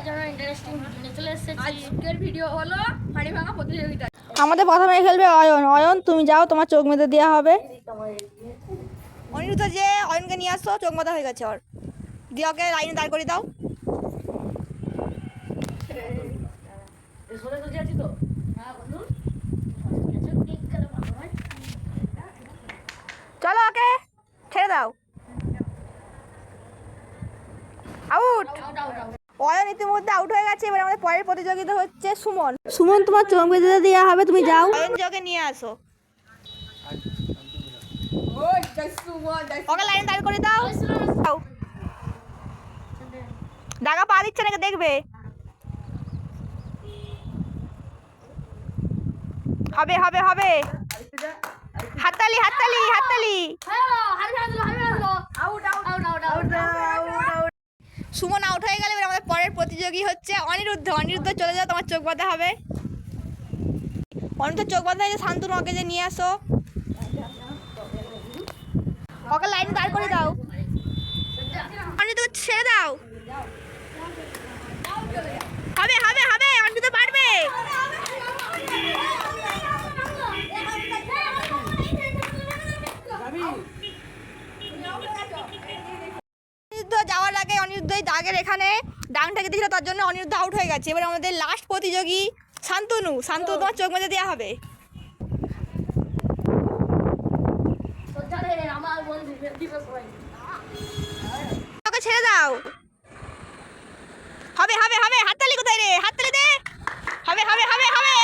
জন্য interesting video নিয়ে চলে এসেছি। আজকের ভিডিও হলো হাড়ি ভাঙা প্রতিযোগিতা। আমাদের প্রথমে খেলবে অয়ন। অয়ন তুমি যাও, তোমার চোখ মেঁধে দেওয়া হবে। অনিরুদ্ধ যে অয়নকে নিয়ে আসো, চোখ মাথা হয়ে গেছে ওর। দিয়ে ওকে লাইনে দাঁড় করে দাও। চলো ওকে ছেড়ে দাও। আউট। অয়ন ইতিমধ্যে আউট হয়ে গেছে। এবার আমাদের পরের প্রতিযোগিতা হচ্ছে সুমন। সুমন তোমার চোখ বেঁধে দেওয়া হবে, তুমি যাও। অয়ন ওকে নিয়ে আসো। ওকে লাইনে দাঁড় করে দাও। দাগা পা দিচ্ছে নাকি দেখবে। হবে হবে হবে। হাততালি হাততালি হাততালি। সুমন আউট হয়ে গেলে এবার আমাদের পরের প্রতিযোগী হচ্ছে অনিরুদ্ধ। অনিরুদ্ধ চলে যাও, তোমার চোখ বাঁধা হবে। অনিরুদ্ধ চোখ বাঁধা হয়েছে, শান্তনু ওকে যে নিয়ে আসো। ওকে লাইন দাঁড় করে দাও। অনিরুদ্ধ ছেড়ে দাও। হবে হবে হবে, অনিরুদ্ধ পারবে। অনিরুদ্ধ যাওয়ার আগে অনিরুদ্ধ দাগের এখানে ডাংটাকে দিয়েছিল, তার জন্য অনিরুদ্ধ আউট হয়ে গেছে। এবার আমাদের লাস্ট প্রতিযোগী শান্তনু। শান্তনু তোমার চোখ মেঁধে দেওয়া হবে। ওকে ছেড়ে দাও। হবে হবে হবে, হাততালি কোথায় রে, হাততালি দে। হবে হবে হবে হবে।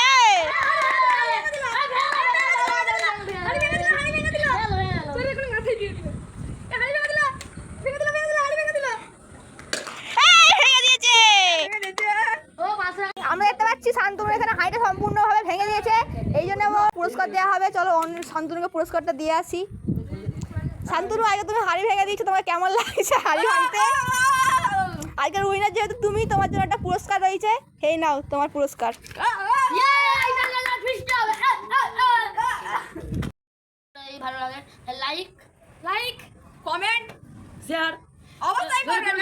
আমরা দেখতে পাচ্ছি শান্তনু এখানে হাইটা সম্পূর্ণভাবে ভেঙে দিয়েছে, এই জন্য পুরস্কার দেওয়া হবে। চলো শান্তনুকে পুরস্কারটা দিয়ে আসি। শান্তনু, আগে তুমি হাড়ি ভেঙে দিয়েছো, তোমার কেমন লাগছে হাড়ি ভাঙতে? আজকের উইনার যেহেতু তুমি, তোমার জন্য একটা পুরস্কার রয়েছে। এই নাও তোমার পুরস্কার। ভালো লাগে লাইক লাইক কমেন্ট শেয়ার অবশ্যই করবেন।